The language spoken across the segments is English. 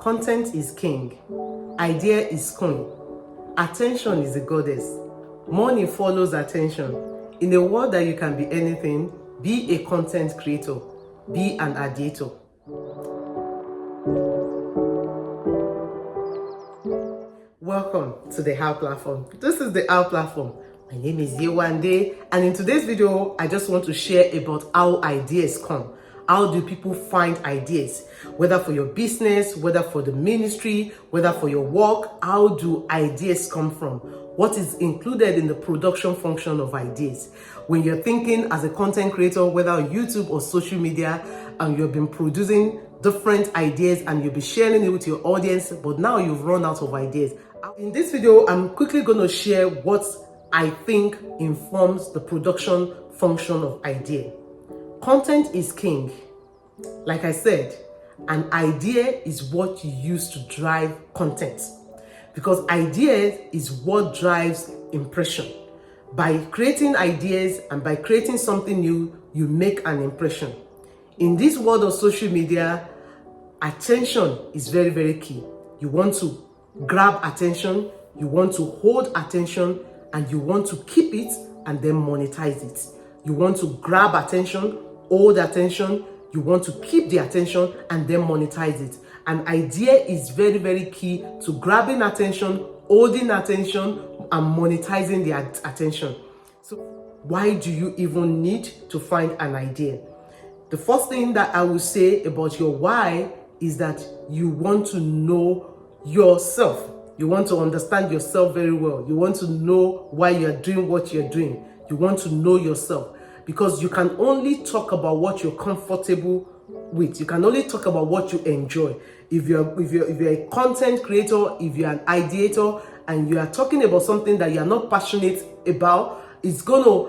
Content is king. Idea is queen. Attention is a goddess. Money follows attention. In a world that you can be anything, be a content creator. Be an ideator. Welcome to the How Platform. This is the How Platform. My name is Yewande, and in today's video, I just want to share about how ideas come. How do people find ideas? Whether for your business, whether for the ministry, whether for your work, how do ideas come from? What is included in the production function of ideas? When you're thinking as a content creator, whether on YouTube or social media, and you've been producing different ideas and you'll be sharing it with your audience, but now you've run out of ideas. In this video, I'm quickly going to share what I think informs the production function of idea. Content is king. Like I said, an idea is what you use to drive content, because ideas is what drives impression. By creating ideas and by creating something new, you make an impression. In this world of social media, attention is very, very key. You want to grab attention, you want to hold attention, and you want to keep it and then monetize it. You want to grab attention, hold attention, you want to keep the attention and then monetize it. An idea is very, very key to grabbing attention, holding attention, and monetizing the attention. So why do you even need to find an idea? The first thing that I will say about your why is that you want to know yourself. You want to understand yourself very well. You want to know why you're doing what you're doing. You want to know yourself, because you can only talk about what you're comfortable with. You can only talk about what you enjoy. If you're a content creator, if you're an ideator, and you are talking about something that you're not passionate about, it's gonna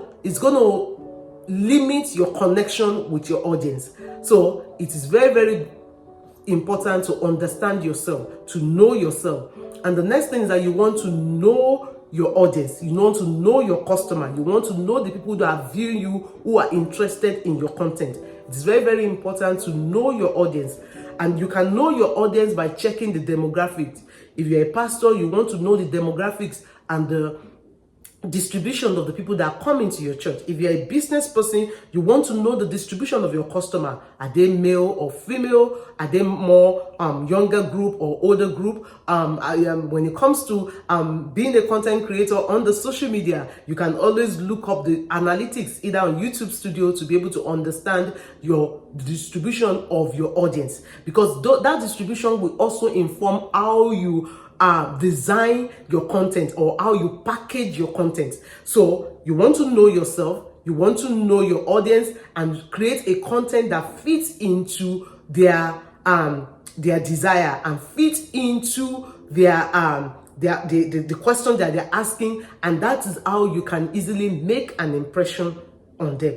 limit your connection with your audience. So it is very, very important to understand yourself, to know yourself. And the next thing is that you want to know your audience, you want to know your customer, you want to know the people that are viewing you, who are interested in your content. It's very, very important to know your audience. And you can know your audience by checking the demographics. If you're a pastor, you want to know the demographics and the distribution of the people that are coming to your church. If you're a business person, you want to know the distribution of your customer. Are they male or female? Are they more younger group or older group? When it comes to being a content creator on the social media, you can always look up the analytics either on YouTube Studio to be able to understand your distribution of your audience, because that distribution will also inform how you design your content or how you package your content. So you want to know yourself, you want to know your audience, and create a content that fits into their desire and fits into the question that they're asking, and that is how you can easily make an impression on them.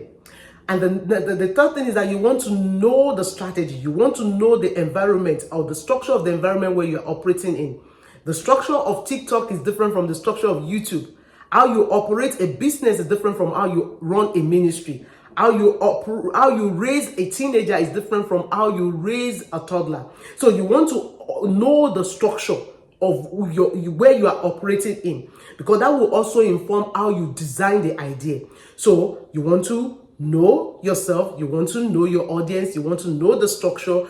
And the third thing is that you want to know the strategy. You want to know the environment or the structure of the environment where you're operating in. The structure of TikTok is different from the structure of YouTube. How you operate a business is different from how you run a ministry. How you raise a teenager is different from how you raise a toddler. So you want to know the structure of where you are operating in, because that will also inform how you design the idea. So you want to know yourself, you want to know your audience, you want to know the structure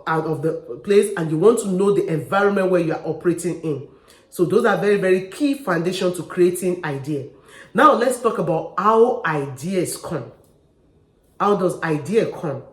out of the place, and you want to know the environment where you are operating in. So those are very, very key foundation to creating idea. Now let's talk about how ideas come. How does idea come?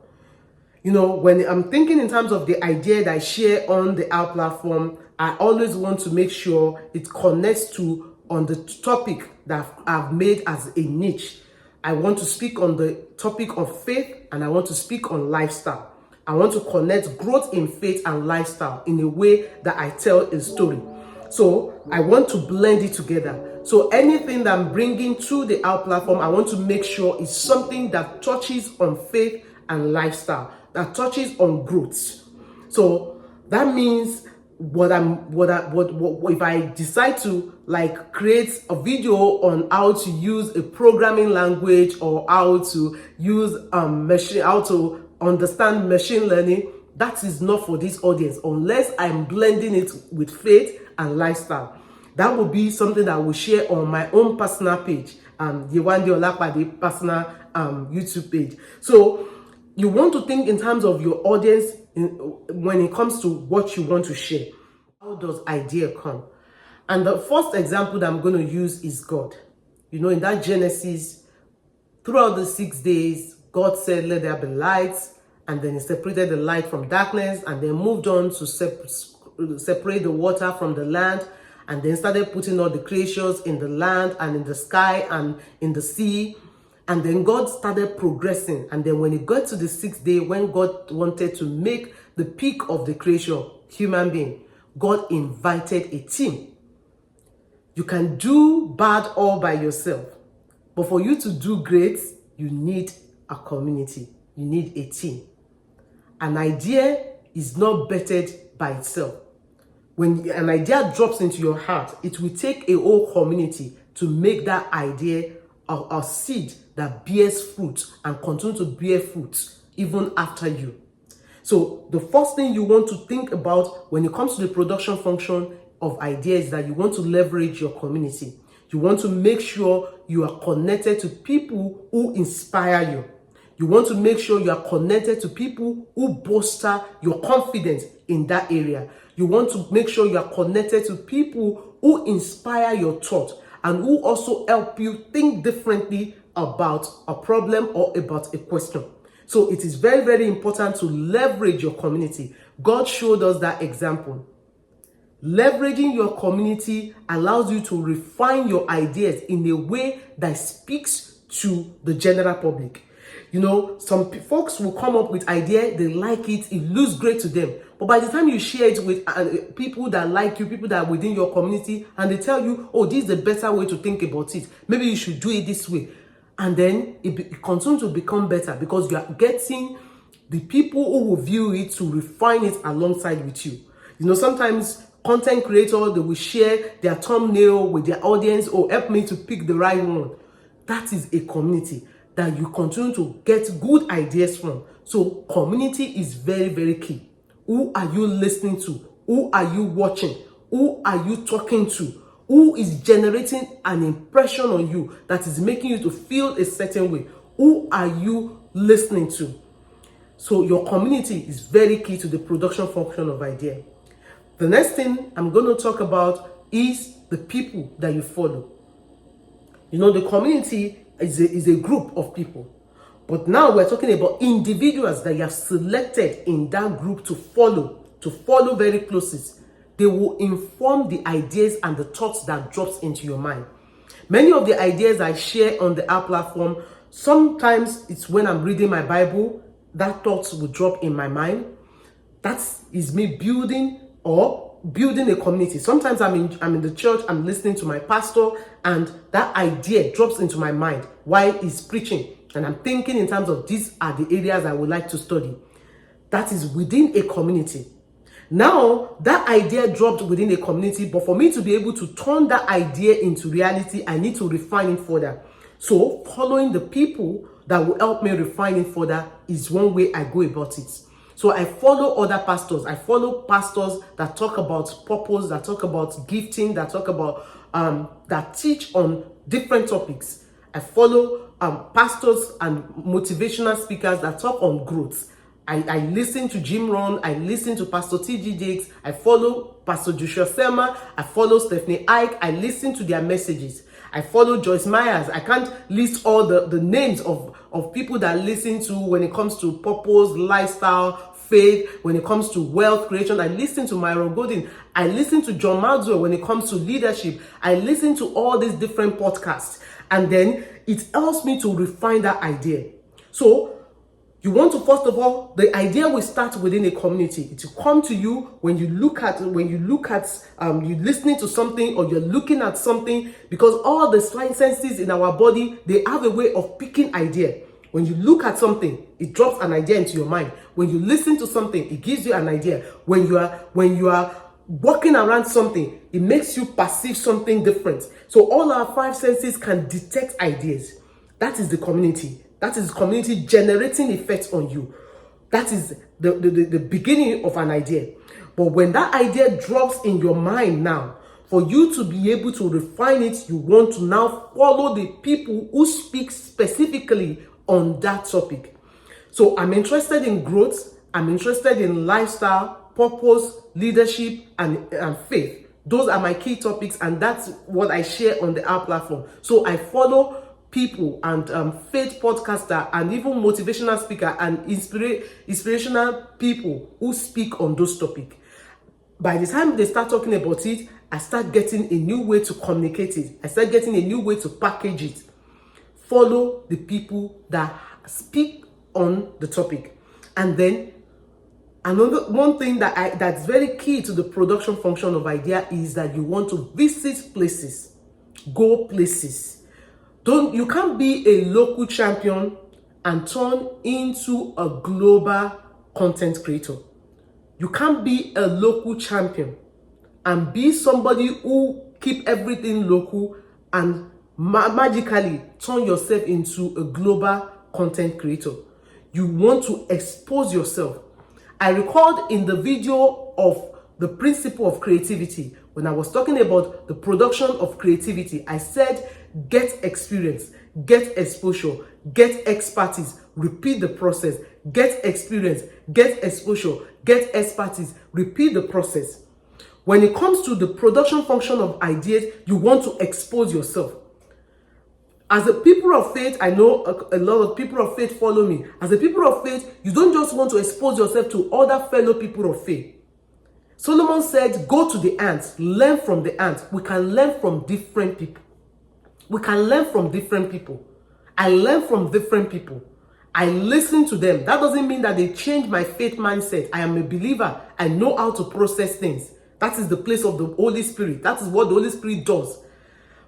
You know, when I'm thinking in terms of the idea that I share on the Our Platform, I always want to make sure it connects to on the topic that I've made as a niche. I want to speak on the topic of faith, and I want to speak on lifestyle. I want to connect growth in faith and lifestyle in a way that I tell a story. So I want to blend it together. So anything that I'm bringing to the Our Platform, I want to make sure it's something that touches on faith and lifestyle, that touches on growth. So that means if I decide to like create a video on how to use a programming language or how to use how to understand machine learning, that is not for this audience unless I'm blending it with faith and lifestyle. That will be something that I will share on my own personal page, Yewande Olapade personal YouTube page. So you want to think in terms of your audience when it comes to what you want to share. How does idea come? And the first example that I'm going to use is God. You know, in that Genesis, throughout the 6 days, God said, let there be lights, and then he separated the light from darkness, and then moved on to separate the water from the land, and then started putting all the creatures in the land and in the sky and in the sea. And then God started progressing. And then when it got to the 6th day, when God wanted to make the peak of the creation, human being, God invited a team. You can do bad all by yourself, but for you to do great, you need a community. You need a team. An idea is not bettered by itself. When an idea drops into your heart, it will take a whole community to make that idea a seed that bears fruit and continue to bear fruit even after you. So the first thing you want to think about when it comes to the production function of ideas is that you want to leverage your community. You want to make sure you are connected to people who inspire you. You want to make sure you are connected to people who bolster your confidence in that area. You want to make sure you are connected to people who inspire your thought and who also help you think differently about a problem or about a question. So it is very, very important to leverage your community. God showed us that example. Leveraging your community allows you to refine your ideas in a way that speaks to the general public. You know, some folks will come up with idea, they like it, it looks great to them. But by the time you share it with people that like you, people that are within your community, and they tell you, oh, this is the better way to think about it. Maybe you should do it this way. And then it continues to become better because you are getting the people who will view it to refine it alongside with you. You know, sometimes content creators, they will share their thumbnail with their audience, or help me to pick the right one. That is a community that you continue to get good ideas from. So community is very, very key. Who are you listening to? Who are you watching? Who are you talking to? Who is generating an impression on you that is making you to feel a certain way? Who are you listening to? So your community is very key to the production function of idea. The next thing I'm going to talk about is the people that you follow. You know, the community is a group of people. But now we're talking about individuals that you have selected in that group to follow very closely. They will inform the ideas and the thoughts that drops into your mind. Many of the ideas I share on the app platform, sometimes it's when I'm reading my Bible, that thoughts will drop in my mind. That is me building a community. Sometimes I'm in the church, I'm listening to my pastor, and that idea drops into my mind while he's preaching. And I'm thinking in terms of these are the areas I would like to study. That is within a community. Now, that idea dropped within a community, but for me to be able to turn that idea into reality, I need to refine it further. So following the people that will help me refine it further is one way I go about it. So I follow other pastors. I follow pastors that talk about purpose, that talk about gifting, that talk about, that teach on different topics. I follow pastors and motivational speakers that talk on growth. I listen to Jim Rohn, I listen to Pastor T.G. Jakes, I follow Pastor Joshua Selma, I follow Stephanie Ike, I listen to their messages. I follow Joyce Myers. I can't list all the names of people that I listen to when it comes to purpose, lifestyle, faith, when it comes to wealth creation. I listen to Myron Golden. I listen to John Maxwell when it comes to leadership. I listen to all these different podcasts. And then it helps me to refine that idea. So you want to, first of all, the idea will start within a community. It will come to you when you listening to something or you're looking at something, because all the senses in our body, they have a way of picking idea. When you look at something, it drops an idea into your mind. When you listen to something, it gives you an idea. When you are walking around something, it makes you perceive something different. So all our five senses can detect ideas. That is the community. That is community generating effects on you. That is the beginning of an idea. But when that idea drops in your mind now, for you to be able to refine it, you want to now follow the people who speak specifically on that topic. So I'm interested in growth, I'm interested in lifestyle, purpose, leadership, and faith. Those are my key topics, and that's what I share on our platform. So I follow people and faith podcaster and even motivational speaker and inspirational people who speak on those topics. By the time they start talking about it, I start getting a new way to communicate it. I start getting a new way to package it. Follow the people that speak on the topic. And then another one thing that's very key to the production function of idea is that you want to visit places, go places. You can't be a local champion and turn into a global content creator. You can't be a local champion and be somebody who keep everything local and magically turn yourself into a global content creator. You want to expose yourself. I recalled in the video of the principle of creativity, when I was talking about the production of creativity, I said, get experience, get exposure, get expertise, repeat the process, get experience, get exposure, get expertise, repeat the process. When it comes to the production function of ideas, you want to expose yourself. As a people of faith, I know a lot of people of faith follow me. As a people of faith, you don't just want to expose yourself to other fellow people of faith. Solomon said, go to the ants, learn from the ants. We can learn from different people. We can learn from different people. I learn from different people. I listen to them. That doesn't mean that they change my faith mindset. I am a believer. I know how to process things. That is the place of the Holy Spirit. That is what the Holy Spirit does.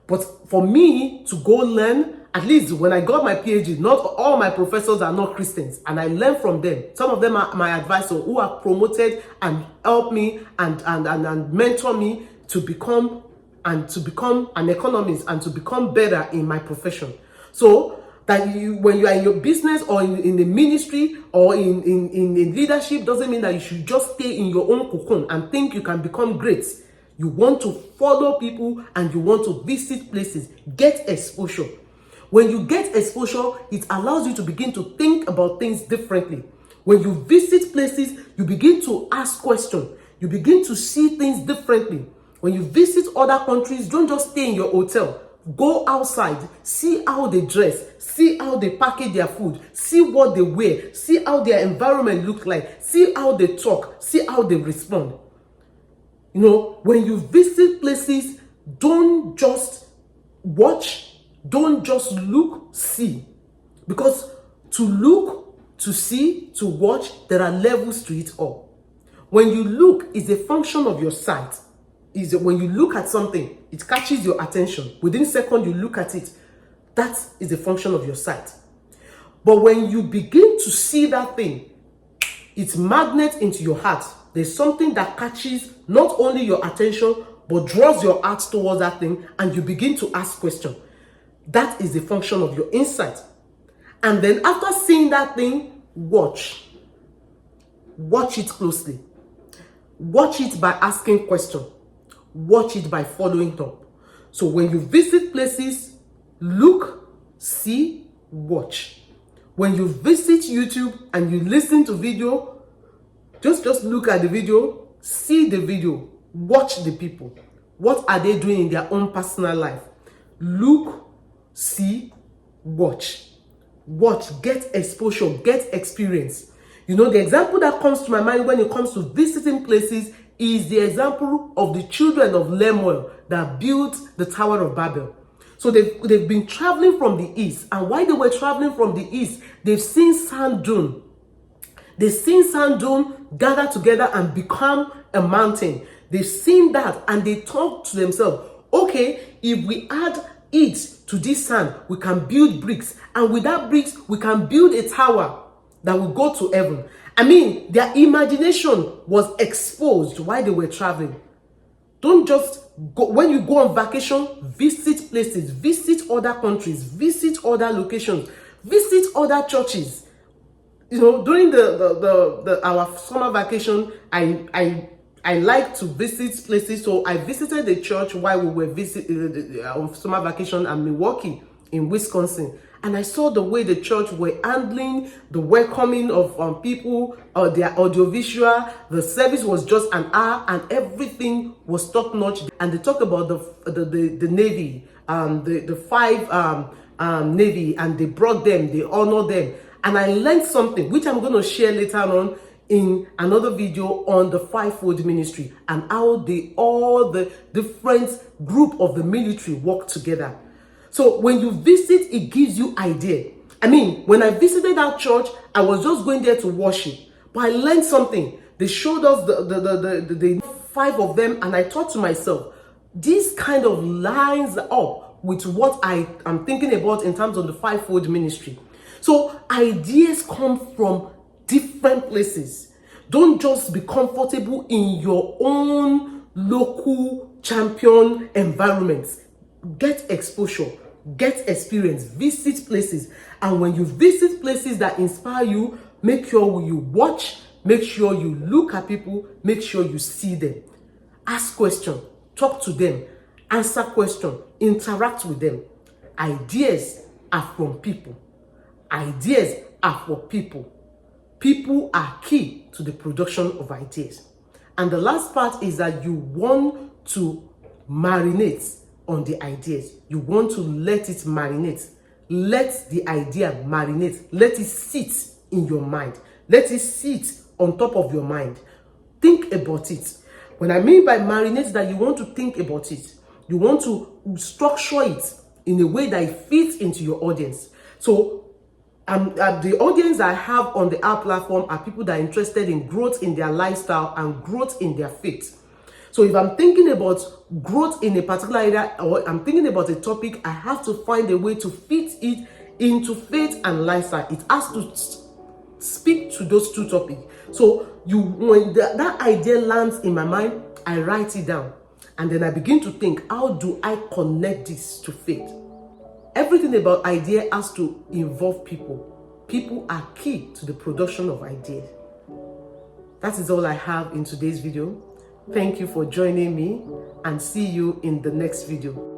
But for me to go learn, at least when I got my PhD, not all my professors are not Christians, and I learn from them. Some of them are my advisors who have promoted and helped me and mentor me to become an economist and to become better in my profession. So that when you are in your business or in the ministry or in leadership, doesn't mean that you should just stay in your own cocoon and think you can become great. You want to follow people and you want to visit places, get exposure. When you get exposure, it allows you to begin to think about things differently. When you visit places, you begin to ask questions. You begin to see things differently. When you visit other countries, don't just stay in your hotel. Go outside, see how they dress, see how they package their food, see what they wear, see how their environment looks like, see how they talk, see how they respond. You know, when you visit places, don't just watch, don't just look, see. Because to look, to see, to watch, there are levels to it all. When you look, it's a function of your sight. When you look at something, it catches your attention. Within a second, you look at it. That is a function of your sight. But when you begin to see that thing, it magnets into your heart. There's something that catches not only your attention, but draws your heart towards that thing, and you begin to ask questions. That is the function of your insight. And then after seeing that thing, watch. Watch it closely. Watch it by asking questions. Watch it by following up. So when you visit places, look, see, watch. When you visit YouTube and you listen to video, just look at the video, see the video, watch the people. What are they doing in their own personal life? Look, see, watch. Watch, get exposure, get experience. You know, the example that comes to my mind when it comes to visiting places is the example of the children of Lemuel that built the Tower of Babel. So they've been traveling from the east, and while they were traveling from the east, they've seen sand dune. They've seen sand dune gather together and become a mountain. They've seen that, and they thought to themselves, okay, if we add it to this sand, we can build bricks, and with that bricks, we can build a tower that will go to heaven. I mean, their imagination was exposed while they were traveling. Don't just go, when you go on vacation, visit places, visit other countries, visit other locations, visit other churches. During our summer vacation, I like to visit places. So I visited the church while we were on summer vacation in Milwaukee, in Wisconsin. And I saw the way the church were handling the welcoming of people, their audiovisual. The service was just an hour and everything was top notch. And they talk about the Navy, the five Navy, and they brought them, they honored them. And I learned something, which I'm going to share later on in another video on the fivefold ministry and how all the different group of the military work together. So when you visit, it gives you idea. I mean, when I visited that church, I was just going there to worship, but I learned something. They showed us the five of them, and I thought to myself, this kind of lines up with what I am thinking about in terms of the fivefold ministry. So ideas come from different places. Don't just be comfortable in your own local champion environments. Get exposure, get experience, visit places. And when you visit places that inspire you, make sure you watch, make sure you look at people, make sure you see them. Ask questions, talk to them, answer questions, interact with them. Ideas are from people. Ideas are for people. People are key to the production of ideas. And the last part is that you want to marinate on the ideas. You want to let it marinate. Let the idea marinate. Let it sit in your mind. Let it sit on top of your mind. Think about it. When I mean by marinate, that you want to think about it. You want to structure it in a way that it fits into your audience. So the audience I have on the app platform are people that are interested in growth in their lifestyle and growth in their faith. So if I'm thinking about growth in a particular area, or I'm thinking about a topic, I have to find a way to fit it into faith and lifestyle. It has to speak to those two topics. So when that idea lands in my mind, I write it down. And then I begin to think, how do I connect this to faith? Everything about idea has to involve people. People are key to the production of ideas. That is all I have in today's video. Thank you for joining me, and see you in the next video.